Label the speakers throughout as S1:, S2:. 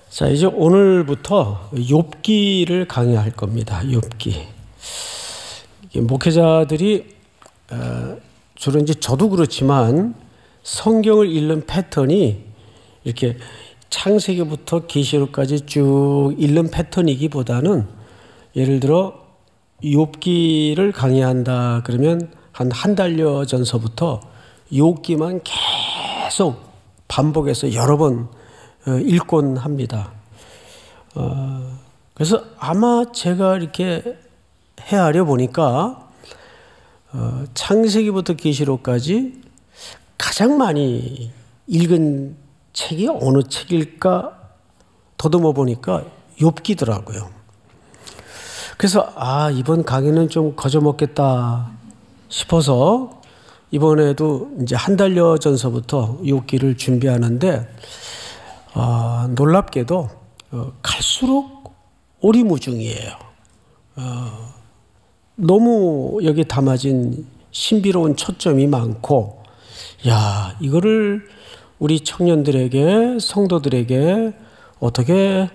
S1: 자, 이제 오늘부터 욥기를 강의할 겁니다. 욥기. 목회자들이 주로 이제 저도 그렇지만 성경을 읽는 패턴이 이렇게 창세기부터 계시록까지 쭉 읽는 패턴이기보다는 예를 들어 욥기를 강의한다 그러면 한 달여 전서부터 욥기만 계속 반복해서 여러 번 읽곤 합니다. 그래서 아마 제가 이렇게 헤아려 보니까 창세기부터 계시록까지 가장 많이 읽은 책이 어느 책일까 더듬어 보니까 욥기더라고요. 그래서 이번 강의는 좀 거저먹겠다 싶어서 이번에도 이제 한 달여 전서부터 욥기를 준비하는데 놀랍게도 갈수록 오리무중이에요. 너무 여기에 담아진 신비로운 초점이 많고, 이거를 우리 청년들에게, 성도들에게 어떻게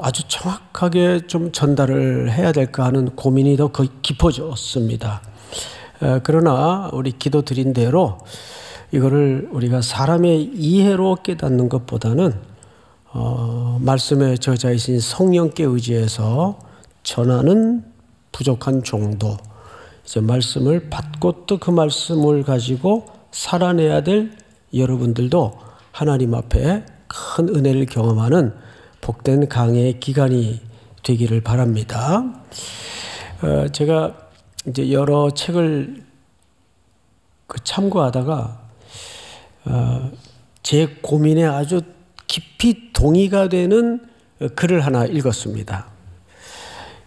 S1: 아주 정확하게 좀 전달을 해야 될까 하는 고민이 더 깊어졌습니다. 그러나 우리 기도 드린 대로 이거를 우리가 사람의 이해로 깨닫는 것보다는 말씀의 저자이신 성령께 의지해서 전하는 부족한 종도, 이제 말씀을 받고 또 그 말씀을 가지고 살아내야 될 여러분들도 하나님 앞에 큰 은혜를 경험하는 복된 강해의 기간이 되기를 바랍니다. 제가 이제 여러 책을 참고하다가 제 고민에 아주 깊이 동의가 되는 글을 하나 읽었습니다.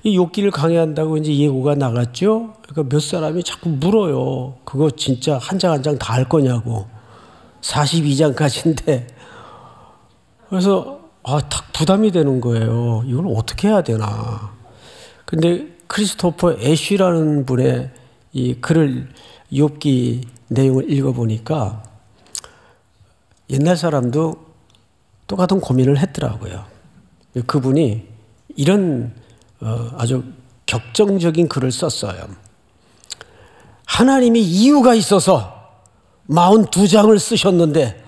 S1: 이 욥기를 강의한다고 이제 예고가 나갔죠. 그러니까 몇 사람이 자꾸 물어요. 그거 진짜 한 장 한 장 다 할 거냐고. 42장까지인데. 그래서 딱 부담이 되는 거예요. 이걸 어떻게 해야 되나. 근데 크리스토퍼 애쉬라는 분의 이 글을 욥기 내용을 읽어보니까 옛날 사람도 똑같은 고민을 했더라고요. 그분이 이런 아주 격정적인 글을 썼어요. 하나님이 이유가 있어서 42장을 쓰셨는데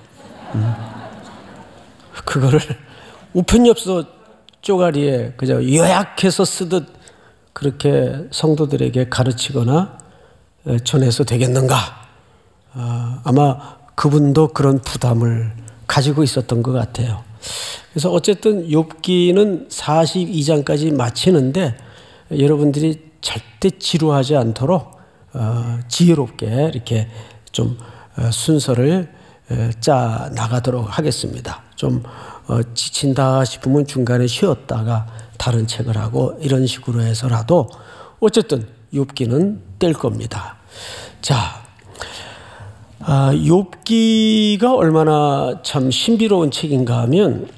S1: 그거를 우편엽서 쪼가리에 그저 요약해서 쓰듯 그렇게 성도들에게 가르치거나 전해서 되겠는가? 아마 그분도 그런 부담을 가지고 있었던 것 같아요. 그래서 어쨌든 욥기는 42장까지 마치는데 여러분들이 절대 지루하지 않도록 지혜롭게 이렇게 좀 순서를 짜 나가도록 하겠습니다. 좀 지친다 싶으면 중간에 쉬었다가 다른 책을 하고 이런 식으로 해서라도 어쨌든 욥기는 뗄 겁니다. 자, 욥기가 얼마나 참 신비로운 책인가 하면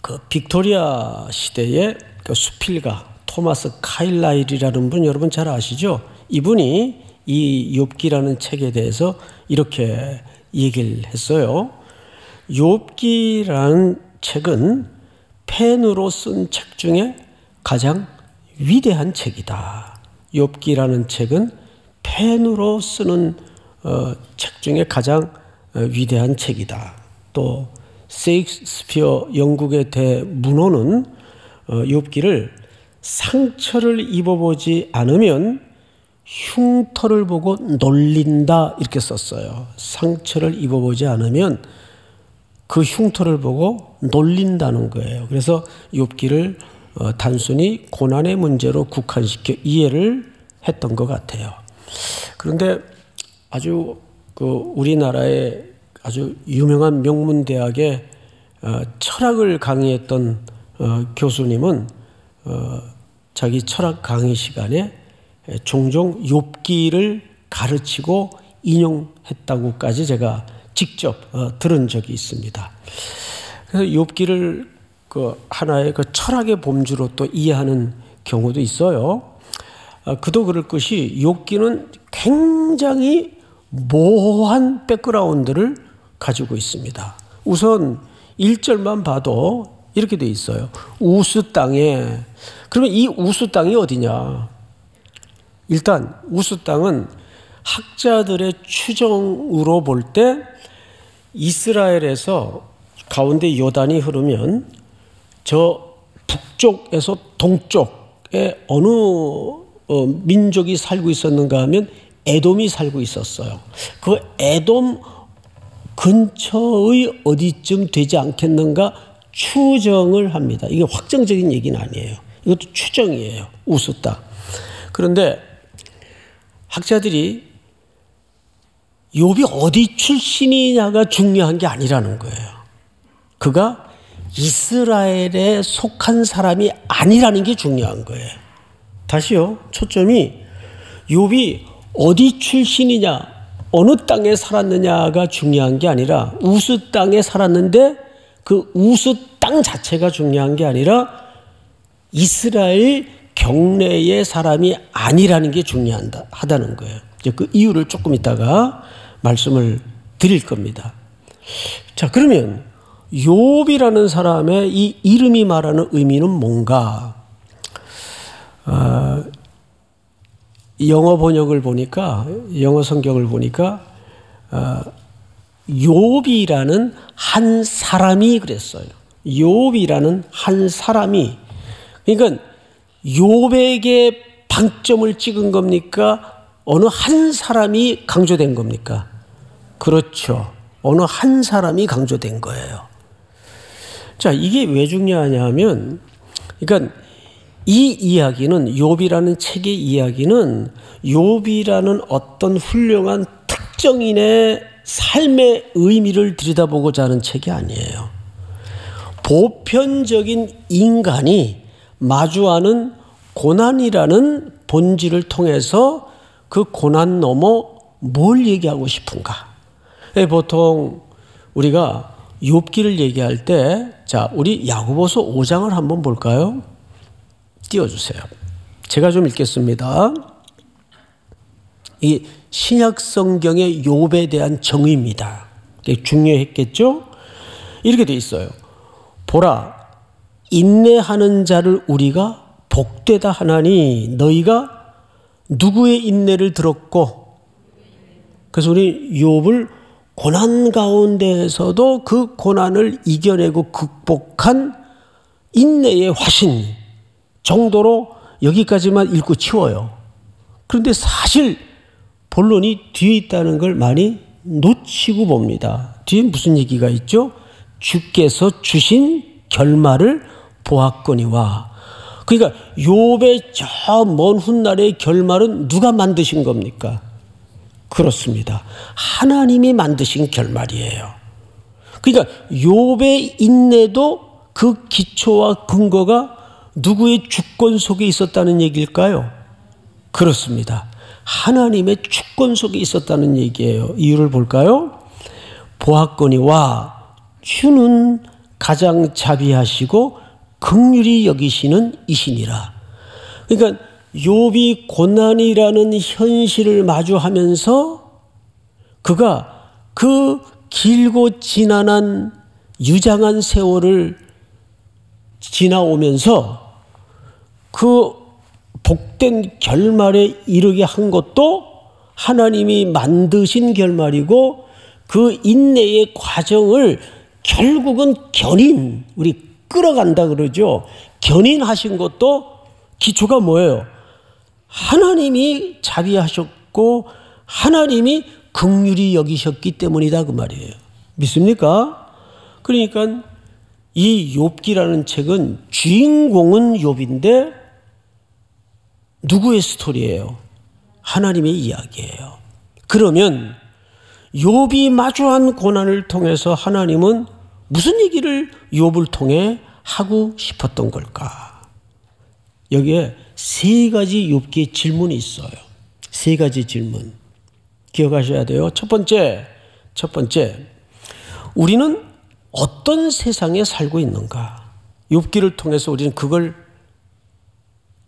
S1: 그 빅토리아 시대의 그 수필가 토마스 카일라일이라는 분 여러분 잘 아시죠? 이분이 이 욥기라는 책에 대해서 이렇게 얘기를 했어요. 욥기라는 책은 펜으로 쓴 책 중에 가장 위대한 책이다. 욥기라는 책은 펜으로 쓰는 책 중에 가장 위대한 책이다. 또 세익스피어 영국의 대문호는 욥기를 상처를 입어보지 않으면 흉터를 보고 놀린다 이렇게 썼어요. 상처를 입어보지 않으면 그 흉터를 보고 놀린다는 거예요. 그래서 욥기를 단순히 고난의 문제로 국한시켜 이해를 했던 것 같아요. 그런데 아주 우리나라의 아주 유명한 명문대학의 철학을 강의했던 교수님은 자기 철학 강의 시간에 종종 욥기를 가르치고 인용했다고까지 제가 직접 들은 적이 있습니다. 그래서 욥기를 하나의 철학의 범주로 또 이해하는 경우도 있어요. 그도 그럴 것이 욥기는 굉장히 모호한 백그라운드를 가지고 있습니다. 우선 1절만 봐도 이렇게 돼 있어요. 우스 땅에. 그러면 이 우스 땅이 어디냐? 일단 우스 땅은 학자들의 추정으로 볼 때 이스라엘에서 가운데 요단이 흐르면 저 북쪽에서 동쪽에 어느 민족이 살고 있었는가 하면 에돔이 살고 있었어요. 그 에돔 근처의 어디쯤 되지 않겠는가 추정을 합니다. 이게 확정적인 얘기는 아니에요. 이것도 추정이에요. 우스 땅. 그런데 학자들이 욥이 어디 출신이냐가 중요한 게 아니라는 거예요. 그가 이스라엘에 속한 사람이 아니라는 게 중요한 거예요. 다시요. 초점이 욥이 어디 출신이냐, 어느 땅에 살았느냐가 중요한 게 아니라 우스 땅에 살았는데 그 우스 땅 자체가 중요한 게 아니라 이스라엘 경내의 사람이 아니라는 게 중요하다는 거예요. 이제 그 이유를 조금 이따가 말씀을 드릴 겁니다. 자, 그러면 욥이라는 사람의 이 이름이 말하는 의미는 뭔가? 영어 번역을 보니까, 영어 성경을 보니까 욥이라는 한 사람이 그랬어요. 욥이라는 한 사람이. 그러니까 욥에게 방점을 찍은 겁니까? 어느 한 사람이 강조된 겁니까? 그렇죠. 어느 한 사람이 강조된 거예요. 자, 이게 왜 중요하냐 하면, 그러니까 이 이야기는, 욥이라는 책의 이야기는 욥이라는 어떤 훌륭한 특정인의 삶의 의미를 들여다보고자 하는 책이 아니에요. 보편적인 인간이 마주하는 고난이라는 본질을 통해서 그 고난 넘어 뭘 얘기하고 싶은가? 보통 우리가 욥기를 얘기할 때, 자, 우리 야고보서 5장을 한번 볼까요? 띄워주세요. 제가 좀 읽겠습니다. 이 신약 성경의 욥에 대한 정의입니다. 중요했겠죠? 이렇게 돼 있어요. 보라, 인내하는 자를 우리가 복되다 하나니 너희가 누구의 인내를 들었고, 그래서 우리 욥을 고난 가운데에서도 그 고난을 이겨내고 극복한 인내의 화신 정도로 여기까지만 읽고 치워요. 그런데 사실 본론이 뒤에 있다는 걸 많이 놓치고 봅니다. 뒤에 무슨 얘기가 있죠? 주께서 주신 결말을 보았거니와. 그러니까 욥의 저 먼 훗날의 결말은 누가 만드신 겁니까? 그렇습니다. 하나님이 만드신 결말이에요. 그러니까 욥의 인내도 그 기초와 근거가 누구의 주권 속에 있었다는 얘기일까요? 그렇습니다. 하나님의 주권 속에 있었다는 얘기예요. 이유를 볼까요? 보았거니와 주는 가장 자비하시고 긍휼히 여기시는 이시니라. 그러니까 욥이 고난이라는 현실을 마주하면서 그가 그 길고 지난한 유장한 세월을 지나오면서 그 복된 결말에 이르게 한 것도 하나님이 만드신 결말이고, 그 인내의 과정을 결국은 견인, 우리 끌어간다 그러죠. 견인하신 것도 기초가 뭐예요? 하나님이 자비하셨고 하나님이 긍휼히 여기셨기 때문이다 그 말이에요. 믿습니까? 그러니까 이 욥기라는 책은 주인공은 욥인데 누구의 스토리예요? 하나님의 이야기예요. 그러면 욥이 마주한 고난을 통해서 하나님은 무슨 얘기를 욥을 통해 하고 싶었던 걸까? 여기에 세 가지 욥기의 질문이 있어요. 세 가지 질문. 기억하셔야 돼요. 첫 번째, 우리는 어떤 세상에 살고 있는가? 욥기를 통해서 우리는 그걸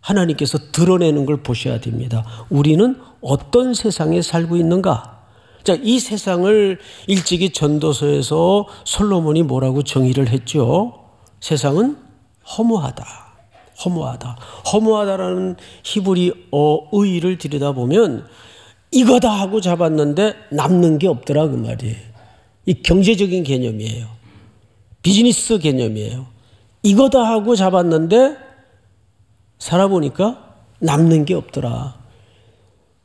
S1: 하나님께서 드러내는 걸 보셔야 됩니다. 우리는 어떤 세상에 살고 있는가? 자, 이 세상을 일찍이 전도서에서 솔로몬이 뭐라고 정의를 했죠? 세상은 허무하다. 허무하다. 허무하다라는 히브리어 의의를 들여다보면 이거다 하고 잡았는데 남는 게 없더라 그 말이에요. 이 경제적인 개념이에요. 비즈니스 개념이에요. 이거다 하고 잡았는데 살아보니까 남는 게 없더라.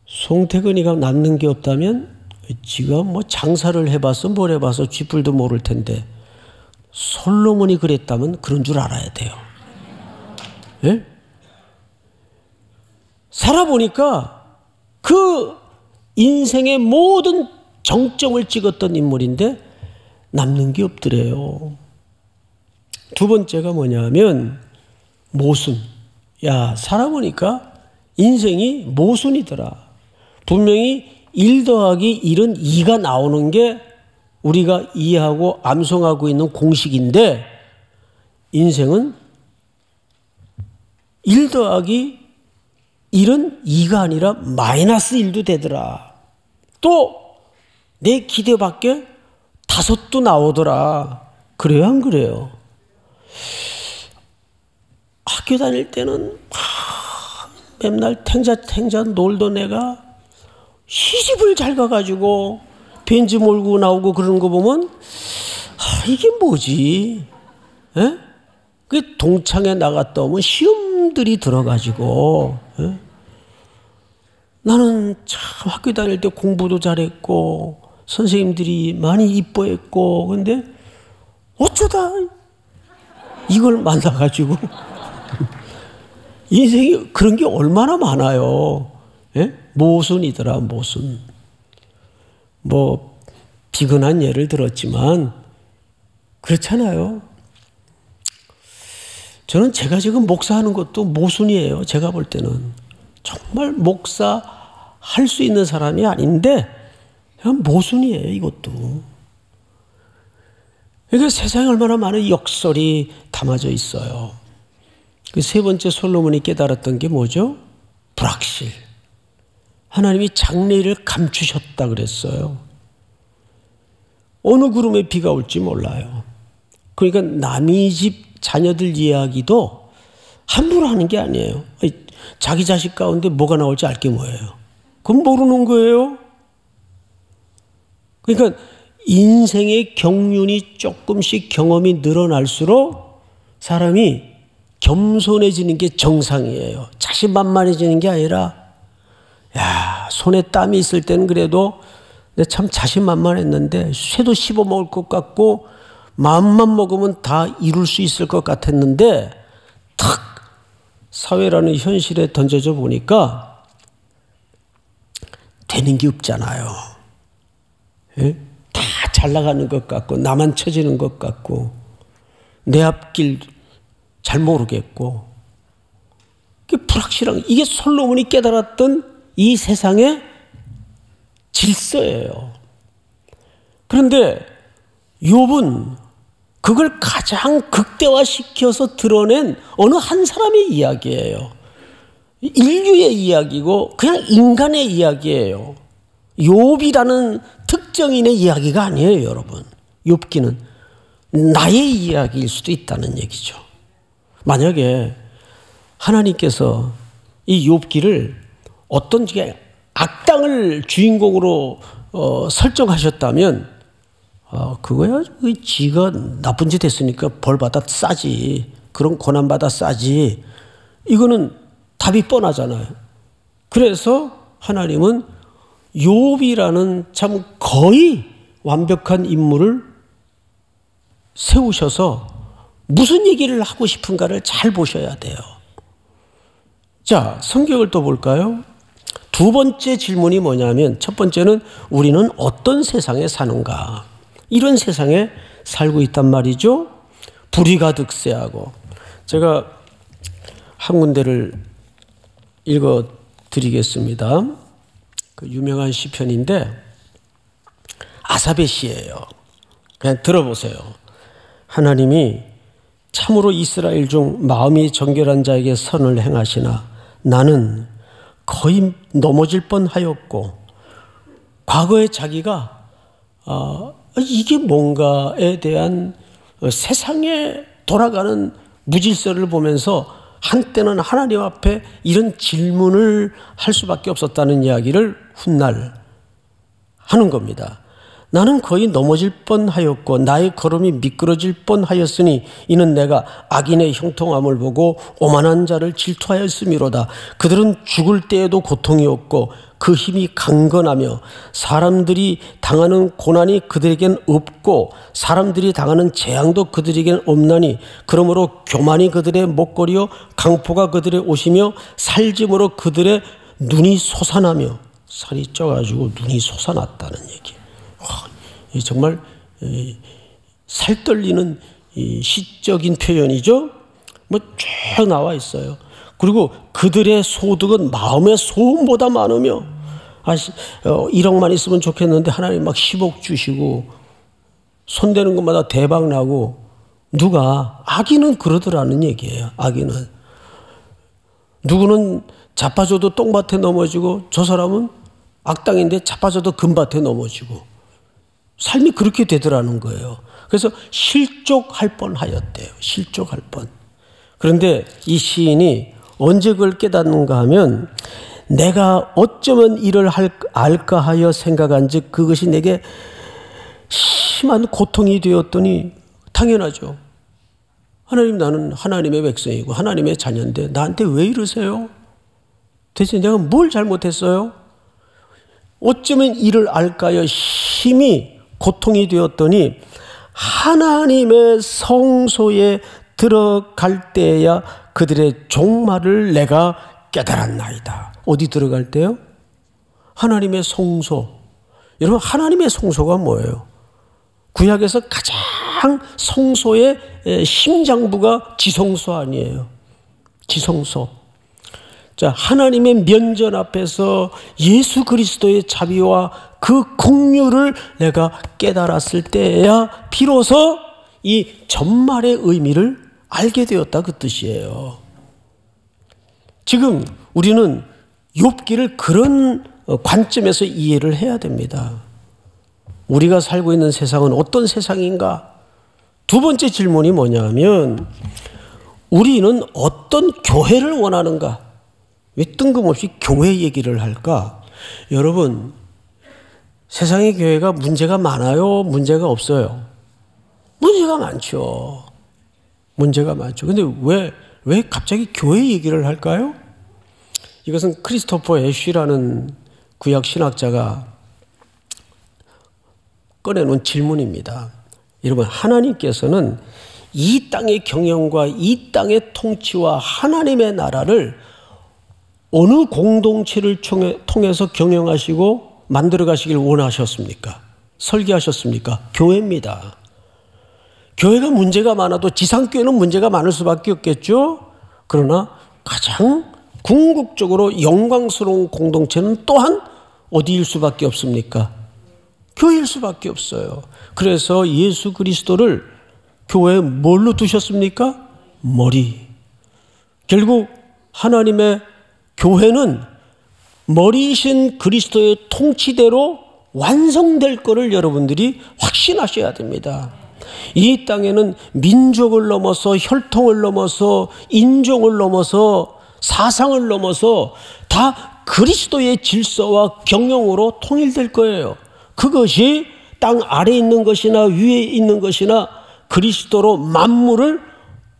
S1: 송태근이가 남는 게 없다면 지가 뭐 장사를 해봤어 뭘 해봐서 쥐뿔도 모를 텐데 솔로몬이 그랬다면 그런 줄 알아야 돼요. 예? 살아보니까 그 인생의 모든 정점을 찍었던 인물인데 남는 게 없더래요. 두 번째가 뭐냐면 모순. 야, 살아보니까 인생이 모순이더라. 분명히 1 더하기 1은 2가 나오는 게 우리가 이해하고 암송하고 있는 공식인데 인생은 1 더하기 1은 2가 아니라 마이너스 1도 되더라. 또 내 기대 밖에 5도 나오더라. 그래요 안 그래요? 학교 다닐 때는 맨날 탱자 놀던 애가 시집을 잘 가가지고 벤츠 몰고 나오고 그러는 거 보면 이게 뭐지? 에? 그 동창회 나갔다 오면 시험들이 들어가지고 나는 참 학교 다닐 때 공부도 잘했고 선생님들이 많이 이뻐했고 근데 어쩌다 이걸 만나가지고 인생이 그런 게 얼마나 많아요. 예? 모순이더라 모순. 뭐 비근한 예를 들었지만 그렇잖아요. 저는 제가 지금 목사하는 것도 모순이에요. 제가 볼 때는 정말 목사 할 수 있는 사람이 아닌데 그냥 모순이에요. 이것도. 그러니까 세상에 얼마나 많은 역설이 담아져 있어요. 그 세 번째 솔로몬이 깨달았던 게 뭐죠? 불확실. 하나님이 장래일을 감추셨다 그랬어요. 어느 구름에 비가 올지 몰라요. 그러니까 남의 집 자녀들 이야기도 함부로 하는 게 아니에요. 자기 자식 가운데 뭐가 나올지 알 게 뭐예요? 그건 모르는 거예요. 그러니까 인생의 경륜이 조금씩 경험이 늘어날수록 사람이 겸손해지는 게 정상이에요. 자신만만해지는 게 아니라 야, 손에 땀이 있을 때는 그래도 내가 참 자신만만했는데 쇠도 씹어먹을 것 같고 마음만 먹으면 다 이룰 수 있을 것 같았는데 탁 사회라는 현실에 던져져 보니까 되는 게 없잖아요. 예? 다 잘 나가는 것 같고 나만 처지는 것 같고 내 앞길 잘 모르겠고 불확실한 이게 솔로몬이 깨달았던 이 세상의 질서예요. 그런데 욥은 그걸 가장 극대화시켜서 드러낸 어느 한 사람의 이야기예요. 인류의 이야기고 그냥 인간의 이야기예요. 욥이라는 특정인의 이야기가 아니에요, 여러분. 욥기는 나의 이야기일 수도 있다는 얘기죠. 만약에 하나님께서 이 욥기를 어떤 악당을 주인공으로 설정하셨다면 그거야 지가 나쁜 짓 했으니까 벌 받아 싸지. 그런 고난 받아 싸지. 이거는 답이 뻔하잖아요. 그래서 하나님은 욥이라는 참 거의 완벽한 인물을 세우셔서 무슨 얘기를 하고 싶은가를 잘 보셔야 돼요. 자, 성경을 또 볼까요? 두 번째 질문이 뭐냐면 첫 번째는 우리는 어떤 세상에 사는가? 이런 세상에 살고 있단 말이죠. 불이 가득세하고. 제가 한 군데를 읽어드리겠습니다. 그 유명한 시편인데 아삽의 시예요. 그냥 들어보세요. 하나님이 참으로 이스라엘 중 마음이 정결한 자에게 선을 행하시나 나는 거의 넘어질 뻔하였고 과거에 자기가 이게 뭔가에 대한 세상에 돌아가는 무질서를 보면서 한때는 하나님 앞에 이런 질문을 할 수밖에 없었다는 이야기를 훗날 하는 겁니다. 나는 거의 넘어질 뻔하였고 나의 걸음이 미끄러질 뻔하였으니 이는 내가 악인의 형통함을 보고 오만한 자를 질투하였음이로다. 그들은 죽을 때에도 고통이 없고 그 힘이 강건하며 사람들이 당하는 고난이 그들에겐 없고 사람들이 당하는 재앙도 그들에겐 없나니 그러므로 교만이 그들의 목걸이요 강포가 그들의 옷이며 살짐으로 그들의 눈이 솟아나며 살이 쪄가지고 눈이 솟아났다는 얘기. 정말 살떨리는 시적인 표현이죠. 쭉 나와 있어요. 그리고 그들의 소득은 마음의 소음보다 많으며 1억만 있으면 좋겠는데 하나님 막 10억 주시고 손대는 것마다 대박 나고 누가 악인은 그러더라는 얘기예요. 악인은 누구는 자빠져도 똥밭에 넘어지고 저 사람은 악당인데 자빠져도 금밭에 넘어지고 삶이 그렇게 되더라는 거예요. 그래서 실족할 뻔하였대요. 실족할 뻔. 그런데 이 시인이 언제 그걸 깨닫는가 하면 내가 어쩌면 이를 알까 하여 생각한 즉 그것이 내게 심한 고통이 되었더니 당연하죠. 하나님 나는 하나님의 백성이고 하나님의 자녀인데 나한테 왜 이러세요? 대체 내가 뭘 잘못했어요? 어쩌면 이를 알까요? 심히 고통이 되었더니 하나님의 성소에 들어갈 때야 그들의 종말을 내가 깨달았나이다. 어디 들어갈 때요? 하나님의 성소. 여러분 하나님의 성소가 뭐예요? 구약에서 가장 성소의 심장부가 지성소 아니에요. 지성소. 자, 하나님의 면전 앞에서 예수 그리스도의 자비와 그 긍휼을 내가 깨달았을 때야 비로소 이 전말의 의미를 알게 되었다 그 뜻이에요. 지금 우리는 욥기를 그런 관점에서 이해를 해야 됩니다. 우리가 살고 있는 세상은 어떤 세상인가? 두 번째 질문이 뭐냐면 우리는 어떤 교회를 원하는가? 왜 뜬금없이 교회 얘기를 할까? 여러분 세상의 교회가 문제가 많아요? 문제가 없어요? 문제가 많죠. 문제가 많죠. 근데 왜 갑자기 교회 얘기를 할까요? 이것은 크리스토퍼 애쉬라는 구약 신학자가 꺼내놓은 질문입니다. 여러분 하나님께서는 이 땅의 경영과 이 땅의 통치와 하나님의 나라를 어느 공동체를 통해서 경영하시고 만들어 가시길 원하셨습니까? 설계하셨습니까? 교회입니다. 교회가 문제가 많아도 지상교회는 문제가 많을 수밖에 없겠죠. 그러나 가장 궁극적으로 영광스러운 공동체는 또한 어디일 수밖에 없습니까? 교회일 수밖에 없어요. 그래서 예수 그리스도를 교회에 뭘로 두셨습니까? 머리. 결국 하나님의 교회는 머리이신 그리스도의 통치대로 완성될 것을 여러분들이 확신하셔야 됩니다. 이 땅에는 민족을 넘어서 혈통을 넘어서 인종을 넘어서 사상을 넘어서 다 그리스도의 질서와 경영으로 통일될 거예요. 그것이 땅 아래에 있는 것이나 위에 있는 것이나 그리스도로 만물을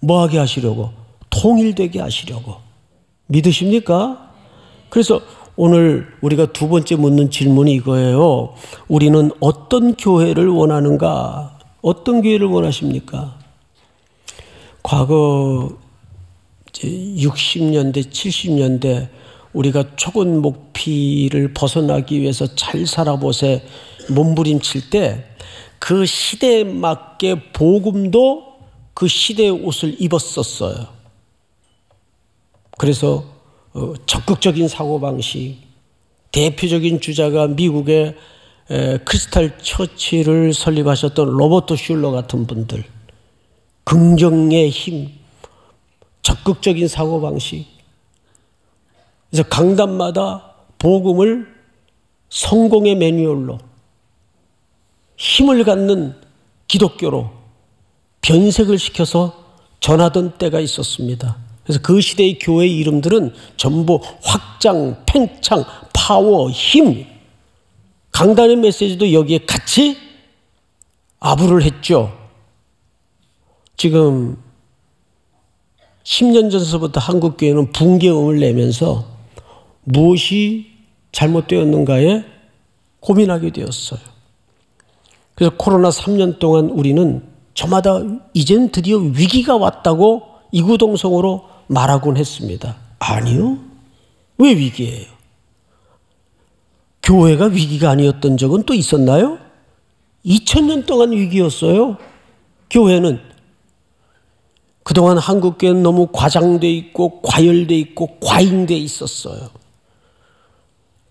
S1: 뭐하게 하시려고? 통일되게 하시려고. 믿으십니까? 그래서 오늘 우리가 두 번째 묻는 질문이 이거예요. 우리는 어떤 교회를 원하는가? 어떤 교회를 원하십니까? 과거 60년대, 70년대 우리가 초건 목피를 벗어나기 위해서 잘 살아보세 몸부림칠 때 그 시대에 맞게 복음도 그 시대의 옷을 입었었어요. 그래서 적극적인 사고방식, 대표적인 주자가 미국의 크리스탈 처치를 설립하셨던 로버트 슐러 같은 분들, 긍정의 힘, 적극적인 사고방식. 그래서 강단마다 복음을 성공의 매뉴얼로 힘을 갖는 기독교로 변색을 시켜서 전하던 때가 있었습니다. 그래서 그 시대의 교회의 이름들은 전부 확장, 팽창, 파워, 힘, 강단의 메시지도 여기에 같이 아부를 했죠. 지금 10년 전서부터 한국교회는 붕괴음을 내면서 무엇이 잘못되었는가에 고민하게 되었어요. 그래서 코로나 3년 동안 우리는 저마다 이젠 드디어 위기가 왔다고 이구동성으로 말하곤 했습니다. 아니요. 왜 위기예요? 교회가 위기가 아니었던 적은 또 있었나요? 2000년 동안 위기였어요. 교회는. 그동안 한국교회는 너무 과장돼 있고 과열돼 있고 과잉돼 있었어요.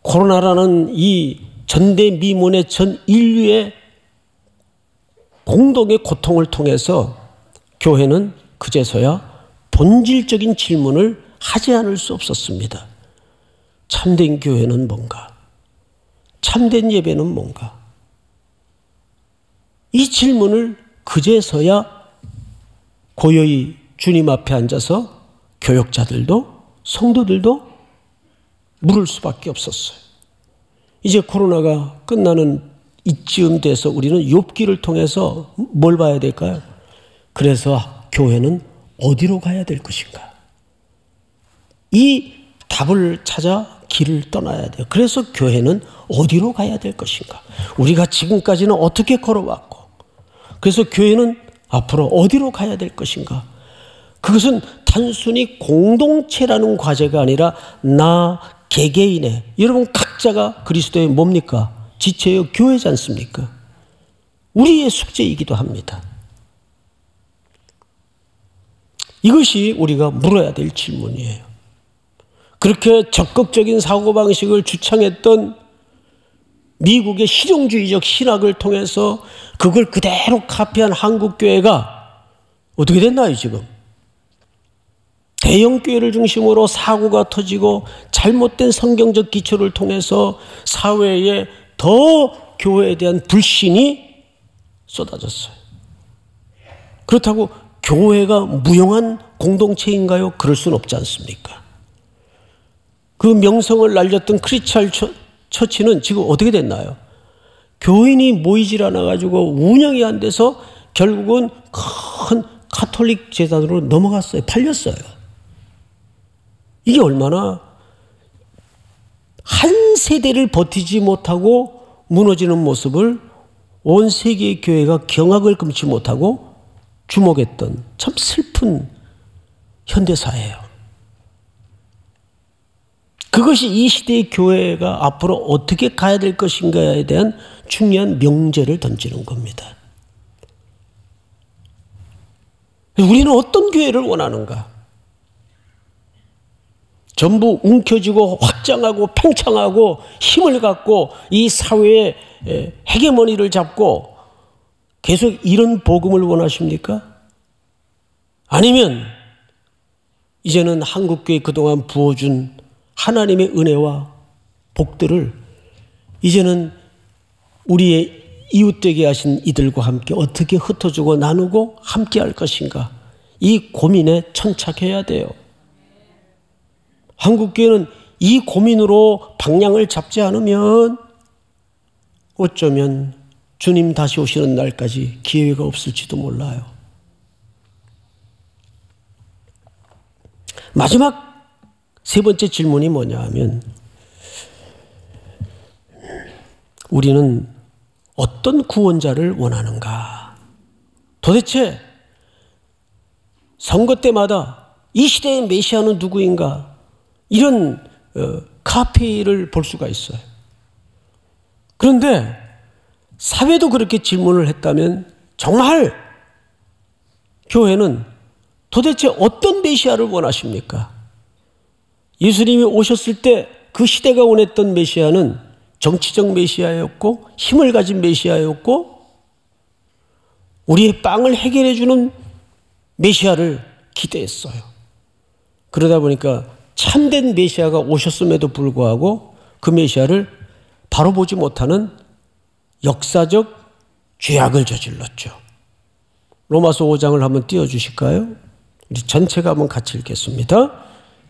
S1: 코로나라는 이 전대미문의 전 인류의 공동의 고통을 통해서 교회는 그제서야 본질적인 질문을 하지 않을 수 없었습니다. 참된 교회는 뭔가? 참된 예배는 뭔가? 이 질문을 그제서야 고요히 주님 앞에 앉아서 교역자들도 성도들도 물을 수밖에 없었어요. 이제 코로나가 끝나는 이쯤 돼서 우리는 욥기를 통해서 뭘 봐야 될까요? 그래서 교회는 어디로 가야 될 것인가? 이 답을 찾아 길을 떠나야 돼요. 그래서 교회는 어디로 가야 될 것인가? 우리가 지금까지는 어떻게 걸어왔고, 그래서 교회는 앞으로 어디로 가야 될 것인가? 그것은 단순히 공동체라는 과제가 아니라 나 개개인의, 여러분 각자가 그리스도의 뭡니까? 지체요 교회지 않습니까? 우리의 숙제이기도 합니다. 이것이 우리가 물어야 될 질문이에요. 그렇게 적극적인 사고방식을 주창했던 미국의 실용주의적 신학을 통해서 그걸 그대로 카피한 한국교회가 어떻게 됐나요, 지금? 대형교회를 중심으로 사고가 터지고 잘못된 성경적 기초를 통해서 사회에 더 교회에 대한 불신이 쏟아졌어요. 그렇다고 교회가 무용한 공동체인가요? 그럴 수는 없지 않습니까? 그 명성을 날렸던 크리스천 처치는 지금 어떻게 됐나요? 교인이 모이질 않아가지고 운영이 안 돼서 결국은 큰 카톨릭 재단으로 넘어갔어요. 팔렸어요. 이게 얼마나 한 세대를 버티지 못하고 무너지는 모습을 온 세계의 교회가 경악을 금치 못하고 주목했던 참 슬픈 현대사예요. 그것이 이 시대의 교회가 앞으로 어떻게 가야 될 것인가에 대한 중요한 명제를 던지는 겁니다. 우리는 어떤 교회를 원하는가? 전부 움켜쥐고 확장하고 팽창하고 힘을 갖고 이 사회의 헤게모니를 잡고 계속 이런 복음을 원하십니까? 아니면 이제는 한국교회 그동안 부어준 하나님의 은혜와 복들을 이제는 우리의 이웃되게 하신 이들과 함께 어떻게 흩어주고 나누고 함께 할 것인가? 이 고민에 천착해야 돼요. 한국교회는 이 고민으로 방향을 잡지 않으면 어쩌면 주님 다시 오시는 날까지 기회가 없을지도 몰라요. 마지막 세 번째 질문이 뭐냐 하면 우리는 어떤 구원자를 원하는가? 도대체 선거 때마다 이 시대의 메시아는 누구인가? 이런 카피를 볼 수가 있어요. 그런데 사회도 그렇게 질문을 했다면 정말 교회는 도대체 어떤 메시아를 원하십니까? 예수님이 오셨을 때 그 시대가 원했던 메시아는 정치적 메시아였고 힘을 가진 메시아였고 우리의 빵을 해결해 주는 메시아를 기대했어요. 그러다 보니까 참된 메시아가 오셨음에도 불구하고 그 메시아를 바로 보지 못하는 역사적 죄악을 저질렀죠. 로마서 5장을 한번 띄워주실까요? 우리 전체가 한번 같이 읽겠습니다.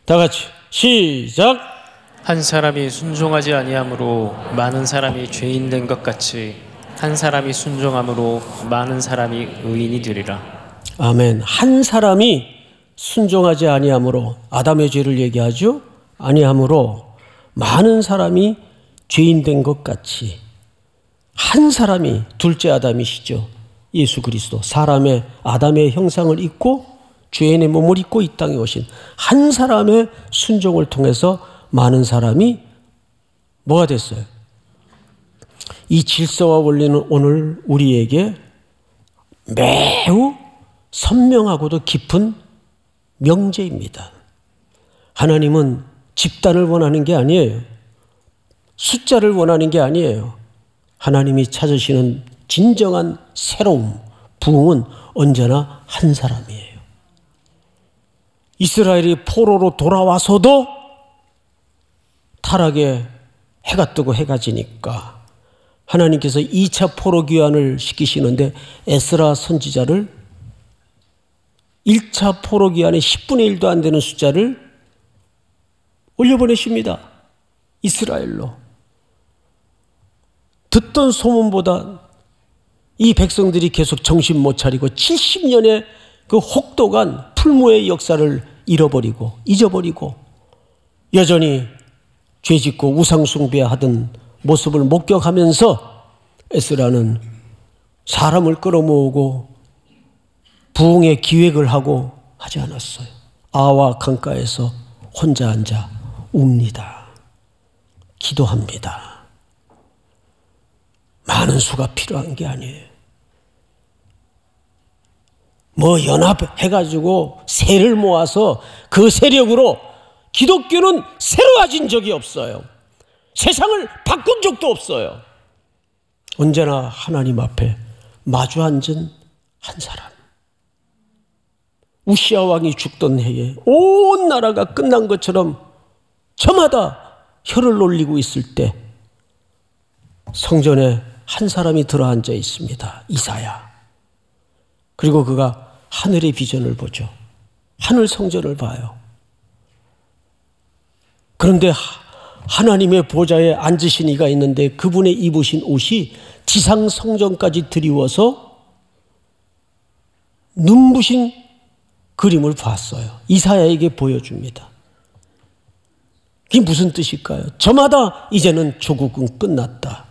S1: 다 같이 시작.
S2: 한 사람이 순종하지 아니함으로 많은 사람이 죄인 된 것 같이 한 사람이 순종함으로 많은 사람이 의인이 되리라.
S1: 아멘. 한 사람이 순종하지 아니함으로, 아담의 죄를 얘기하죠. 아니함으로 많은 사람이 죄인 된 것 같이 한 사람이, 둘째 아담이시죠. 예수 그리스도, 사람의 아담의 형상을 입고 죄인의 몸을 입고 이 땅에 오신 한 사람의 순종을 통해서 많은 사람이 뭐가 됐어요? 이 질서와 원리는 오늘 우리에게 매우 선명하고도 깊은 명제입니다. 하나님은 집단을 원하는 게 아니에요. 숫자를 원하는 게 아니에요. 하나님이 찾으시는 진정한 새로움, 부흥은 언제나 한 사람이에요. 이스라엘이 포로로 돌아와서도 타락에 해가 뜨고 해가 지니까 하나님께서 2차 포로 귀환을 시키시는데 에스라 선지자를 1차 포로 귀환의 10분의 1도 안 되는 숫자를 올려보내십니다. 이스라엘로. 듣던 소문보다 이 백성들이 계속 정신 못 차리고 70년의 그 혹독한 풀무의 역사를 잃어버리고 잊어버리고 여전히 죄짓고 우상숭배하던 모습을 목격하면서 에스라는 사람을 끌어모으고 부흥의 기획을 하고 하지 않았어요. 아와 강가에서 혼자 앉아 웁니다. 기도합니다. 많은 수가 필요한 게 아니에요. 뭐 연합해가지고 세를 모아서 그 세력으로 기독교는 새로워진 적이 없어요. 세상을 바꾼 적도 없어요. 언제나 하나님 앞에 마주 앉은 한 사람. 우시아 왕이 죽던 해에 온 나라가 끝난 것처럼 저마다 혀를 놀리고 있을 때 성전에 한 사람이 들어앉아 있습니다. 이사야. 그리고 그가 하늘의 비전을 보죠. 하늘 성전을 봐요. 그런데 하나님의 보좌에 앉으신 이가 있는데 그분의 입으신 옷이 지상 성전까지 드리워서 눈부신 그림을 봤어요. 이사야에게 보여줍니다. 그게 무슨 뜻일까요? 저마다 이제는 조국은 끝났다.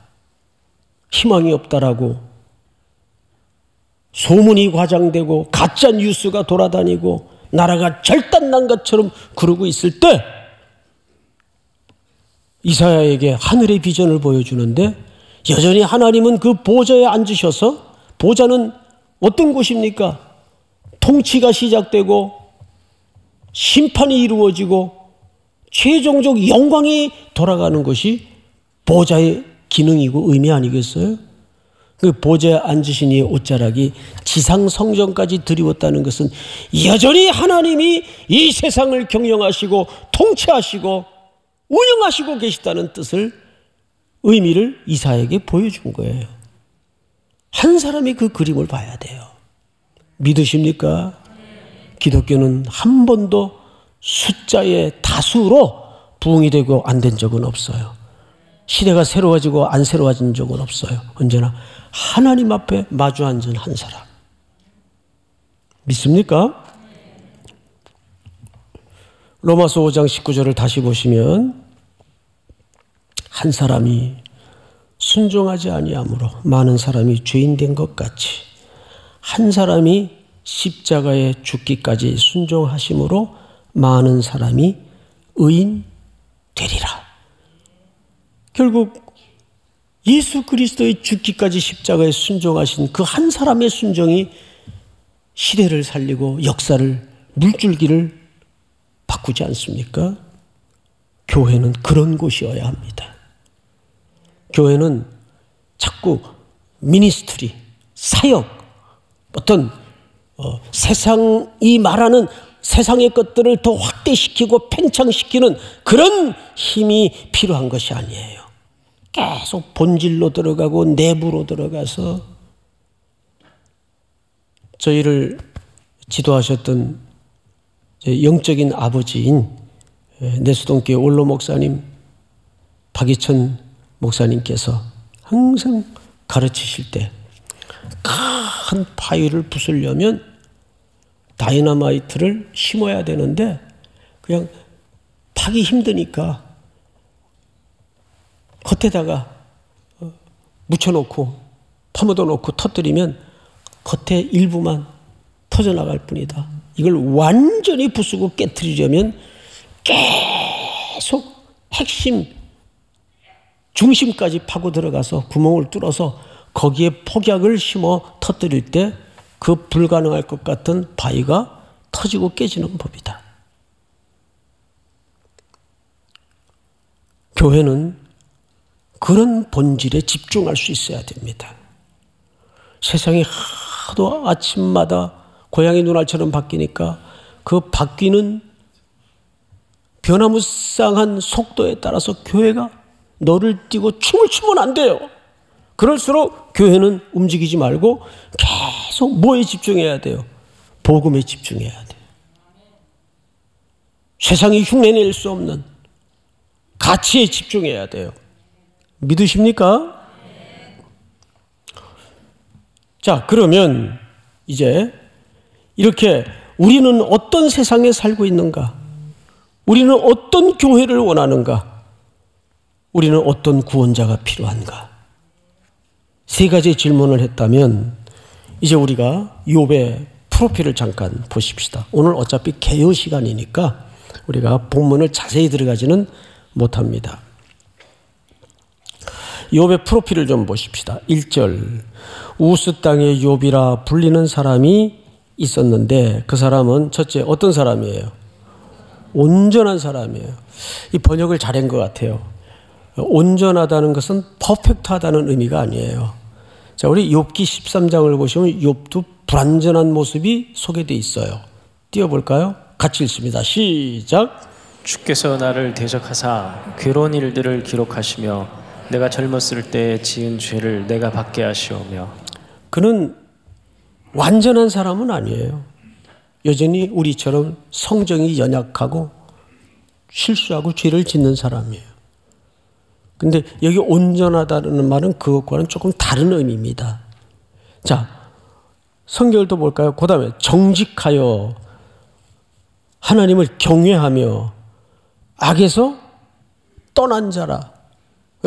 S1: 희망이 없다라고 소문이 과장되고 가짜 뉴스가 돌아다니고 나라가 절단난 것처럼 그러고 있을 때 이사야에게 하늘의 비전을 보여주는데 여전히 하나님은 그 보좌에 앉으셔서, 보좌는 어떤 곳입니까? 통치가 시작되고 심판이 이루어지고 최종적 영광이 돌아가는 것이 보좌의 기능이고 의미 아니겠어요? 그 보좌에 앉으신 이의 옷자락이 지상 성전까지 드리웠다는 것은 여전히 하나님이 이 세상을 경영하시고 통치하시고 운영하시고 계시다는 뜻을, 의미를 이사야에게 보여준 거예요. 한 사람이 그 그림을 봐야 돼요. 믿으십니까? 기독교는 한 번도 숫자의 다수로 부흥이 되고 안 된 적은 없어요. 시대가 새로워지고 안 새로워진 적은 없어요. 언제나 하나님 앞에 마주 앉은 한 사람. 믿습니까? 로마서 5장 19절을 다시 보시면 한 사람이 순종하지 아니함으로 많은 사람이 죄인 된 것 같이 한 사람이 십자가에 죽기까지 순종하심으로 많은 사람이 의인 되리라. 결국 예수 그리스도의 죽기까지 십자가에 순종하신 그 한 사람의 순종이 시대를 살리고 역사를, 물줄기를 바꾸지 않습니까? 교회는 그런 곳이어야 합니다. 교회는 자꾸 미니스트리, 사역, 어떤 세상이 말하는 세상의 것들을 더 확대시키고 팽창시키는 그런 힘이 필요한 것이 아니에요. 계속 본질로 들어가고 내부로 들어가서 저희를 지도하셨던 영적인 아버지인 내수동교회 원로 목사님 박이천 목사님께서 항상 가르치실 때 큰 바위를 부수려면 다이너마이트를 심어야 되는데 그냥 파기 힘드니까 겉에다가 묻혀놓고 파묻어 놓고 터뜨리면 겉에 일부만 터져나갈 뿐이다. 이걸 완전히 부수고 깨트리려면 계속 핵심 중심까지 파고 들어가서 구멍을 뚫어서 거기에 폭약을 심어 터뜨릴 때 그 불가능할 것 같은 바위가 터지고 깨지는 법이다. 교회는 그런 본질에 집중할 수 있어야 됩니다. 세상이 하도 아침마다 고양이 눈알처럼 바뀌니까 그 바뀌는 변화무쌍한 속도에 따라서 교회가 너를 띄고 춤을 추면 안 돼요. 그럴수록 교회는 움직이지 말고 계속 뭐에 집중해야 돼요? 복음에 집중해야 돼요. 세상이 흉내낼 수 없는 가치에 집중해야 돼요. 믿으십니까? 자, 그러면 이제 이렇게 우리는 어떤 세상에 살고 있는가? 우리는 어떤 교회를 원하는가? 우리는 어떤 구원자가 필요한가? 세 가지 질문을 했다면 이제 우리가 욥의 프로필을 잠깐 보십시다. 오늘 어차피 개요 시간이니까 우리가 본문을 자세히 들어가지는 못합니다. 욥의 프로필을 좀 보십시다. 1절 우스 땅의 욥이라 불리는 사람이 있었는데 그 사람은 첫째 어떤 사람이에요? 온전한 사람이에요. 이 번역을 잘한 것 같아요. 온전하다는 것은 퍼펙트하다는 의미가 아니에요. 자, 우리 욥기 13장을 보시면 욥도 불완전한 모습이 소개되어 있어요. 띄워볼까요? 같이 읽습니다. 시작.
S2: 주께서 나를 대적하사 괴로운 일들을 기록하시며 내가 젊었을 때 지은 죄를 내가 받게 하시오며.
S1: 그는 완전한 사람은 아니에요. 여전히 우리처럼 성정이 연약하고 실수하고 죄를 짓는 사람이에요. 근데 여기 온전하다는 말은 그것과는 조금 다른 의미입니다. 자, 성경을 또 볼까요? 그 다음에 정직하여 하나님을 경외하며 악에서 떠난 자라.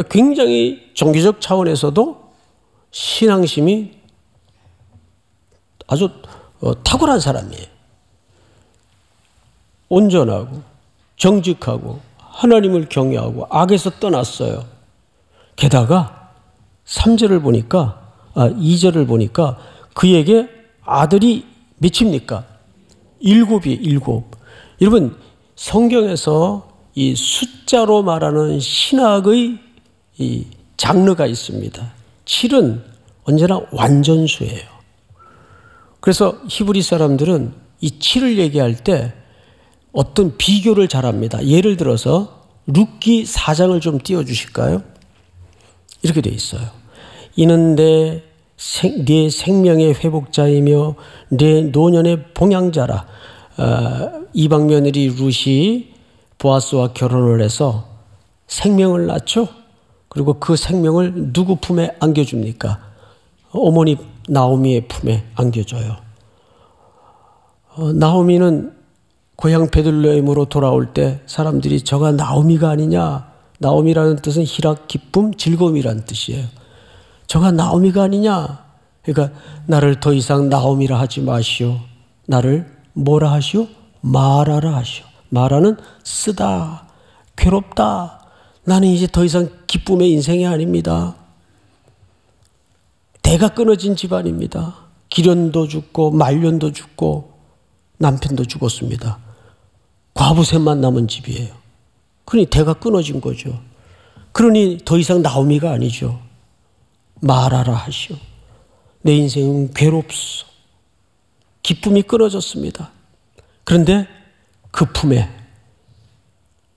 S1: 굉장히 종교적 차원에서도 신앙심이 아주 탁월한 사람이에요. 온전하고 정직하고 하나님을 경외하고 악에서 떠났어요. 게다가 3절을 보니까 2절을 보니까 그에게 아들이 몇입니까? 7이에요. 7. 여러분 성경에서 이 숫자로 말하는 신학의 이 장르가 있습니다. 7은 언제나 완전수예요. 그래서 히브리 사람들은 이 7을 얘기할 때 어떤 비교를 잘합니다. 예를 들어서 룻기 4장을 좀 띄워주실까요? 이렇게 돼 있어요. 이는 네 생명의 회복자이며 네 노년의 봉양자라. 이방 며느리 룻이 보아스와 결혼을 해서 생명을 낳죠. 그리고 그 생명을 누구 품에 안겨줍니까? 어머니 나오미의 품에 안겨줘요. 나오미는 고향 베들레헴으로 돌아올 때 사람들이 저가 나오미가 아니냐. 나오미라는 뜻은 희락, 기쁨, 즐거움이라는 뜻이에요. 저가 나오미가 아니냐. 그러니까 나를 더 이상 나오미라 하지 마시오. 나를 뭐라 하시오? 마라라 하시오. 마라는 쓰다, 괴롭다. 나는 이제 더 이상 기쁨의 인생이 아닙니다. 대가 끊어진 집안입니다. 기련도 죽고 말년도 죽고 남편도 죽었습니다. 과부셋만 남은 집이에요. 그러니 대가 끊어진 거죠. 그러니 더 이상 나오미가 아니죠. 말하라 하시오. 내 인생은 괴롭소. 기쁨이 끊어졌습니다. 그런데 그 품에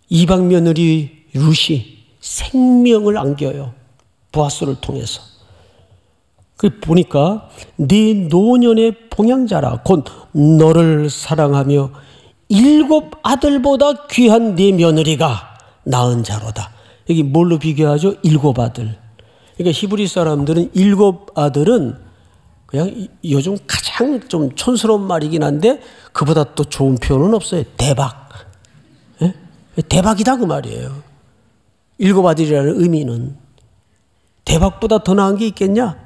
S1: 이방 며느리 룻이 생명을 안겨요. 보아스를 통해서. 그 보니까 네 노년의 봉양자라 곧 너를 사랑하며 7 아들보다 귀한 네 며느리가 낳은 자로다. 여기 뭘로 비교하죠? 7 아들. 그러니까 히브리 사람들은 7 아들은 그냥 요즘 가장 좀 촌스러운 말이긴 한데 그보다 또 좋은 표현은 없어요. 대박. 예? 대박이다 그 말이에요. 7 아들이라는 의미는 대박보다 더 나은 게 있겠냐?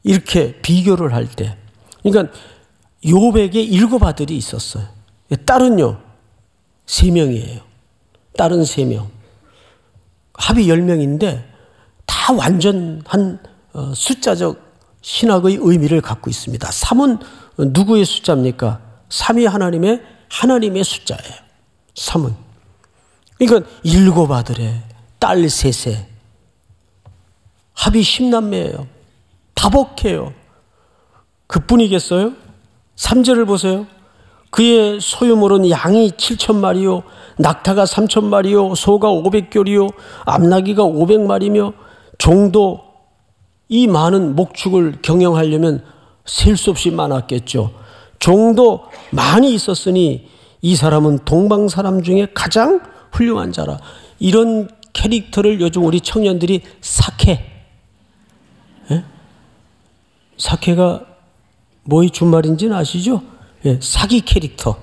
S1: 이렇게 비교를 할 때. 그러니까 욥에게 7 아들이 있었어요. 딸은요 3명이에요. 딸은 3명. 합이 10명인데 다 완전한 숫자적 신학의 의미를 갖고 있습니다. 3은 누구의 숫자입니까? 3이 하나님의 숫자예요. 3은. 그러니까 7 아들에 딸 3세. 합이 10남매예요. 다복해요. 그뿐이겠어요? 3절을 보세요. 그의 소유물은 양이 7,000마리요 낙타가 3,000마리요 소가 500Ɬ이요 암나귀가 500마리며 종도 이 많은 목축을 경영하려면 셀 수 없이 많았겠죠. 종도 많이 있었으니 이 사람은 동방 사람 중에 가장 훌륭한 자라. 이런 캐릭터를 요즘 우리 청년들이 사케. 예? 사케가 뭐의 준말인지는 아시죠? 예, 사기 캐릭터.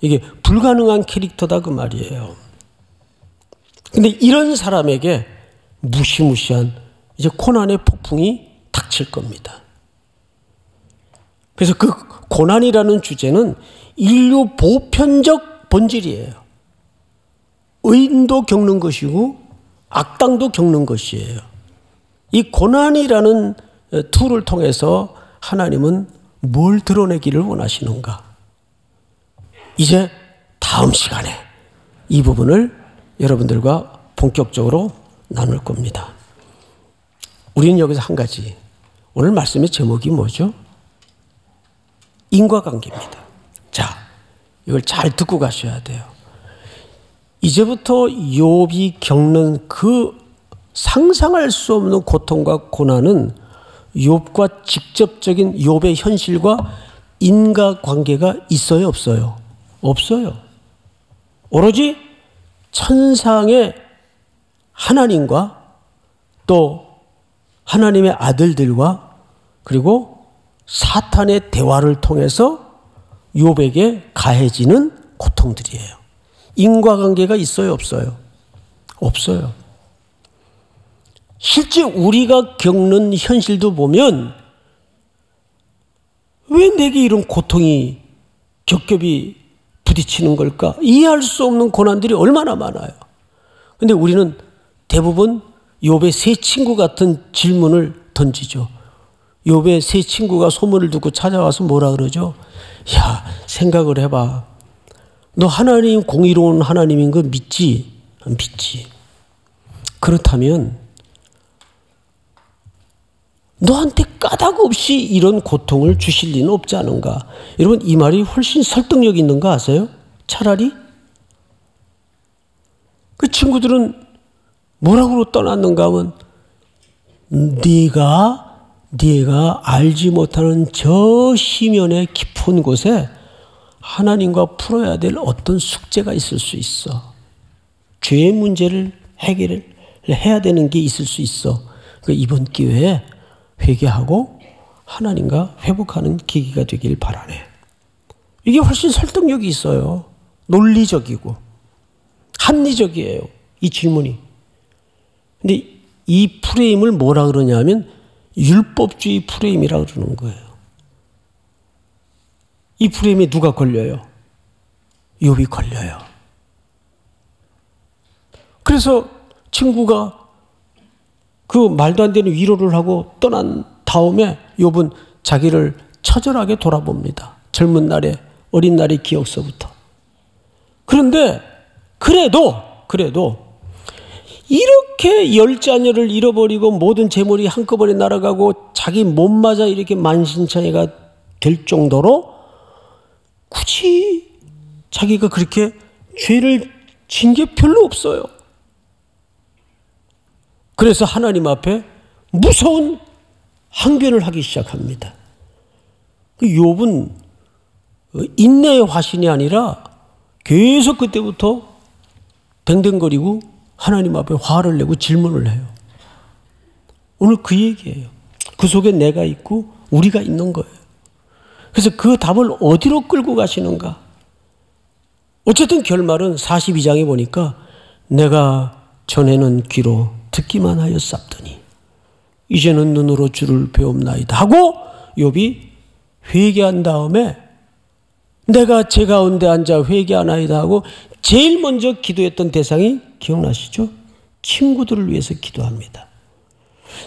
S1: 이게 불가능한 캐릭터다 그 말이에요. 근데 이런 사람에게 무시무시한 이제 고난의 폭풍이 닥칠 겁니다. 그래서 그 고난이라는 주제는 인류 보편적 본질이에요. 의인도 겪는 것이고 악당도 겪는 것이에요. 이 고난이라는 툴을 통해서 하나님은 뭘 드러내기를 원하시는가? 이제 다음 시간에 이 부분을 여러분들과 본격적으로 나눌 겁니다. 우리는 여기서 한 가지, 오늘 말씀의 제목이 뭐죠? 인과관계입니다. 자, 이걸 잘 듣고 가셔야 돼요. 이제부터 욥이 겪는 그 상상할 수 없는 고통과 고난은 욥과 직접적인 욥의 현실과 인과관계가 있어요, 없어요? 없어요. 오로지 천상의 하나님과 또 하나님의 아들들과 그리고 사탄의 대화를 통해서 욥에게 가해지는 고통들이에요. 인과관계가 있어요, 없어요? 없어요. 실제 우리가 겪는 현실도 보면 왜 내게 이런 고통이 겹겹이 부딪히는 걸까? 이해할 수 없는 고난들이 얼마나 많아요. 그런데 우리는 대부분 욥의 3 친구 같은 질문을 던지죠. 욥의 3 친구가 소문을 듣고 찾아와서 뭐라 그러죠? 야, 생각을 해봐. 너 하나님 공의로운 하나님인 거 믿지? 믿지. 그렇다면 너한테 까닭 없이 이런 고통을 주실 리는 없지 않은가? 여러분, 이 말이 훨씬 설득력 있는 거 아세요? 차라리 그 친구들은 뭐라고 떠났는가 하면 네가 알지 못하는 저 심연의 깊은 곳에 하나님과 풀어야 될 어떤 숙제가 있을 수 있어. 죄의 문제를 해결을 해야 되는 게 있을 수 있어. 그러니까 이번 기회에 회개하고 하나님과 회복하는 계기가 되길 바라네. 이게 훨씬 설득력이 있어요. 논리적이고 합리적이에요, 이 질문이. 근데 이 프레임을 뭐라 그러냐면 율법주의 프레임이라고 그러는 거예요. 이 프레임에 누가 걸려요? 욥이 걸려요. 그래서 친구가 그 말도 안 되는 위로를 하고 떠난 다음에 욥은 자기를 처절하게 돌아봅니다. 젊은 날의 어린 날의 기억서부터. 그런데 그래도 이렇게 10자녀를 잃어버리고 모든 재물이 한꺼번에 날아가고 자기 몸마저 이렇게 만신창이가 될 정도로 굳이 자기가 그렇게 죄를 진 게 별로 없어요. 그래서 하나님 앞에 무서운 항변을 하기 시작합니다. 욥은 인내의 화신이 아니라 계속 그때부터 댕댕거리고 하나님 앞에 화를 내고 질문을 해요. 오늘 그 얘기예요. 그 속에 내가 있고 우리가 있는 거예요. 그래서 그 답을 어디로 끌고 가시는가? 어쨌든 결말은 42장에 보니까 내가 전에는 귀로 듣기만 하였사더니 이제는 눈으로 주를 배움나이다 하고 욥이 회개한 다음에 내가 제 가운데 앉아 회개하나이다 하고 제일 먼저 기도했던 대상이 기억나시죠? 친구들을 위해서 기도합니다.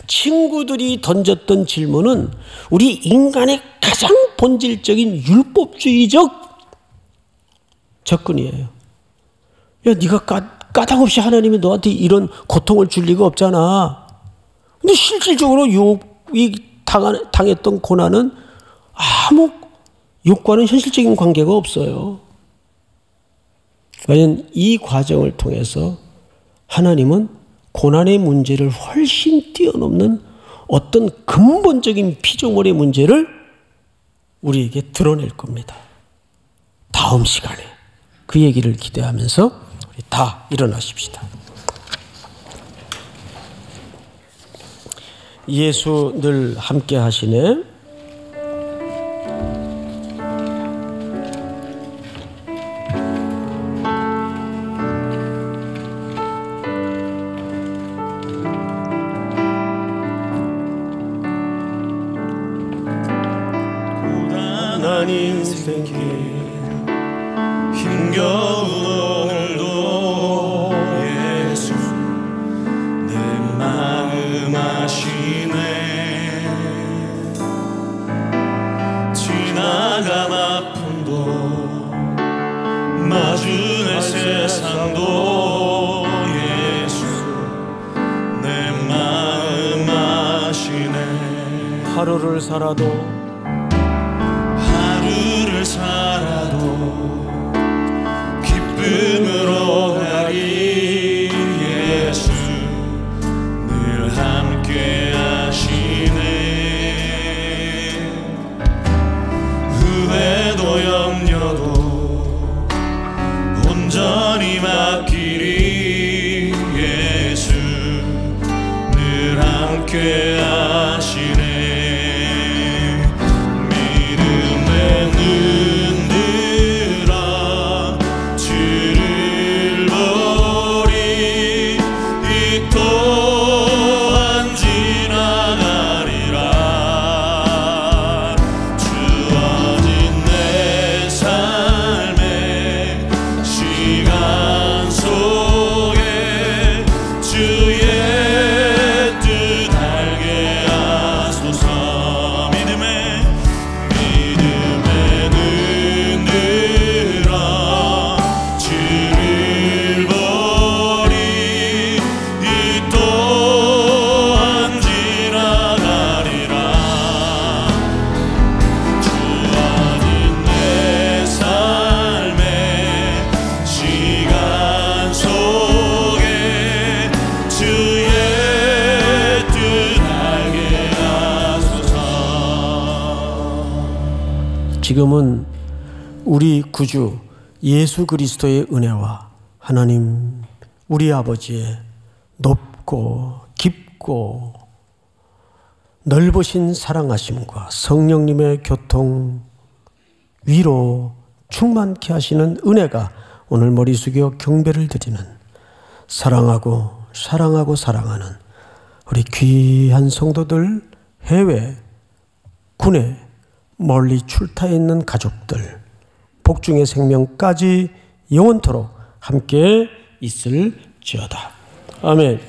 S1: 친구들이 던졌던 질문은 우리 인간의 가장 본질적인 율법주의적 접근이에요. 야, 네가 까닭없이 하나님이 너한테 이런 고통을 줄 리가 없잖아. 근데 실질적으로 욥이 당했던 고난은 아무 욥과는 현실적인 관계가 없어요. 과연 이 과정을 통해서 하나님은 고난의 문제를 훨씬 뛰어넘는 어떤 근본적인 피조물의 문제를 우리에게 드러낼 겁니다. 다음 시간에 그 얘기를 기대하면서 우리 다 일어나십시다. 예수 늘 함께 하시네. 고단한 인생길 힘겨운 오늘도 예수 내 마음 아시네. 지나간 아픔도 마주할 세상도 예수 내 마음 아시네. 하루를 살아도 기쁨으로 가리 예수 늘 함께 하시네. 후회도 염려도 온전히 맡기리 예수 늘 함께 하시네. 지금은 우리 구주 예수 그리스도의 은혜와 하나님 우리 아버지의 높고 깊고 넓으신 사랑하심과 성령님의 교통 위로 충만케 하시는 은혜가 오늘 머리 숙여 경배를 드리는 사랑하고 사랑하는 우리 귀한 성도들, 해외, 군에 멀리 출타해 있는 가족들, 복중의 생명까지 영원토록 함께 있을지어다. 아멘.